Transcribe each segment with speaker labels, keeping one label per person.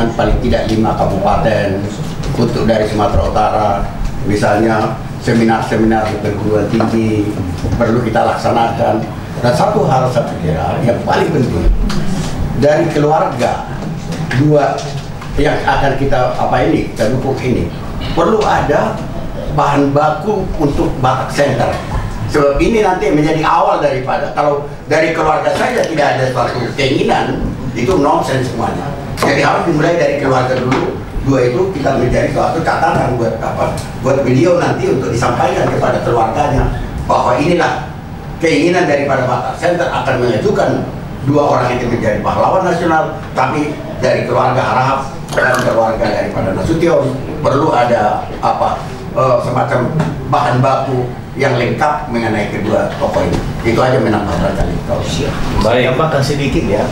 Speaker 1: dengan paling tidak 5 kabupaten untuk dari Sumatera Utara, misalnya seminar-seminar di perguruan tinggi perlu kita laksanakan. Dan satu hal saya kira yang paling penting dari keluarga dua yang akan kita kita dukung ini, perlu ada bahan baku untuk Batak Center. Sebab ini nanti menjadi awal daripada, kalau dari keluarga saja tidak ada suatu keinginan, itu nonsense semuanya. Jadi harus dimulai dari keluarga dulu. Dua itu kita menjadi suatu catatan buat beliau nanti untuk disampaikan kepada keluarganya bahwa inilah keinginan daripada Batak Center akan mengajukan 2 orang itu menjadi pahlawan nasional, tapi dari keluarga Arab dan keluarga daripada Nasution perlu ada semacam bahan baku yang lengkap mengenai kedua tokoh ini. Itu aja menambahkan kali.
Speaker 2: Baik, tambahkan sedikit ya.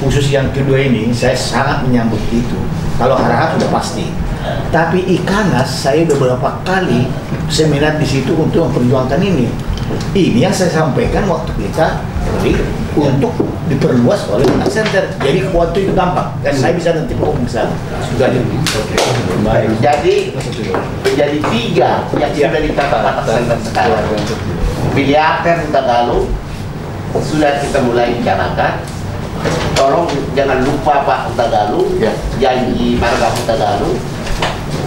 Speaker 2: Khusus yang kedua ini saya sangat menyambut itu. Kalau Harahap sudah pasti. Tapi Ikanas saya beberapa kali seminar di situ untuk memperjuangkan ini. Ini yang saya sampaikan waktu kita untuk diperluas oleh Batak Center. Jadi waktu itu gampang dan saya bisa nanti ngomong sana. Sudah baik. Jadi menjadi 3 yang sudah ditata Batak Center sekarang. Miliater Tagalog sudah kita mulai bicarakan. Tolong jangan lupa Pak Tagalog, janji marga Tagalog.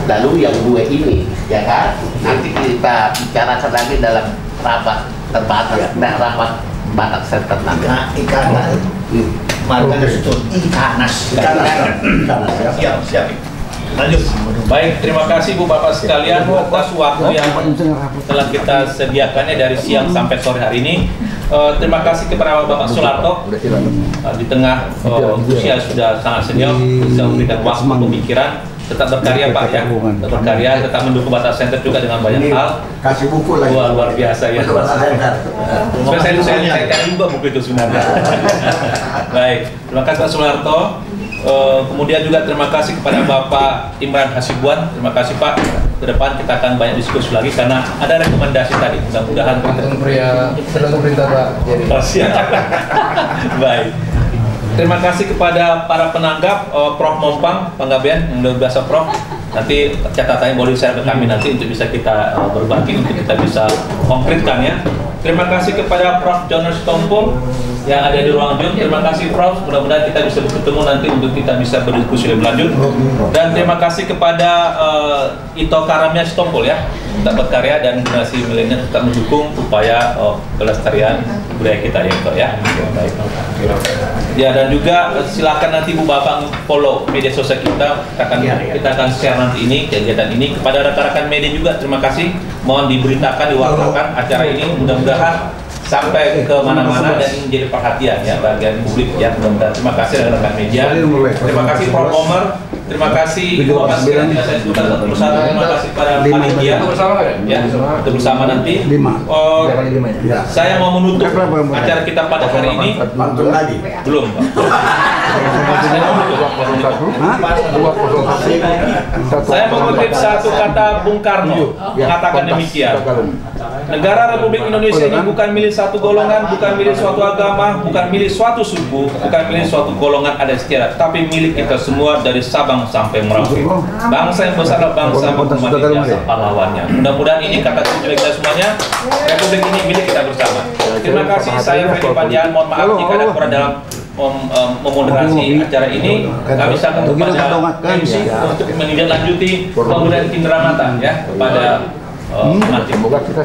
Speaker 2: Lalu yang 2 ini, ya kan? Nanti kita bicarakan lagi dalam rapat terbatas, rapat Batak Center nanti. Ikanas, marga Nasution, Ikanas. Siap. Lanjut.
Speaker 3: Baik, terima kasih Bu Bapak sekalian atas waktu yang telah kita sediakannya dari siang sampai sore hari ini. Terima kasih kepada Bapak Soeharto di tengah usia sudah sangat senior, bisa memberikan waktu pemikiran. Tetap berkarya Pak ya, tetap berkarya, tetap mendukung Batak Center juga dengan banyak hal.
Speaker 1: Kasih buku lagi.
Speaker 3: Wah, luar biasa ya. Saya cari juga buku itu sebenarnya. Baik, terima kasih Pak Soeharto. Kemudian juga terima kasih kepada Bapak Imran Hasibuan. Terima kasih Pak. Ke depan kita akan banyak diskusi lagi karena ada rekomendasi tadi. Mudah-mudahan
Speaker 4: sedang pemerintah Pak.
Speaker 3: Baik. Terima kasih kepada para penanggap, Prof Mompang, Panggabean, yang luar biasa Prof. Nanti catatannya boleh share ke kami nanti untuk bisa kita berbagi, untuk kita bisa konkretkan ya. Terima kasih kepada Prof Jonas Tompul yang ada di ruang Zoom. Terima kasih Prof, mudah-mudahan kita bisa bertemu nanti untuk kita bisa berdiskusi lebih lanjut. Dan terima kasih kepada Ito Karamia Stompul ya, tetap berkarya dan generasi milenial tetap mendukung upaya kelestarian budaya kita ya Ito ya. Baik. Ya, dan juga silakan nanti Bu Bapak follow media sosial kita. Kita akan share nanti ini kegiatan ini kepada rekan-rekan media juga. Terima kasih, mohon diberitakan, diwartakan acara ini, mudah-mudahan sampai ke mana-mana dan ini menjadi perhatian ya bagian publik ya. Mudah-mudahan. Terima kasih rekan-rekan media. Terima kasih Prof Omar. Terima kasih Bapak sekalian yang saya sebutkan satu persatu. Terima kasih pada panitia ya, untuk bersama nanti. Saya mau menutup acara kita pada hari ini. Belum Pak. Saya mengutip satu kata Bung Karno mengatakan demikian. Negara Republik Indonesia ini bukan milik satu golongan, bukan milik suatu agama, bukan milik suatu suku, bukan milik suatu golongan adat istiadat, tapi milik kita semua dari Sabang sampai Merauke. Bangsa yang besar adalah bangsa berkembang pahlawannya. Mudah-mudahan ini kata kunci kita semuanya. Republik ini milik kita bersama. Terima kasih. Saya Freddy Pandian. Mohon maaf jika ada kurang dalam memoderasi acara ini. Kami sangat kepada MC untuk menindaklanjuti pemberian Indra Mata ya kepada pengantin.
Speaker 4: Semoga kita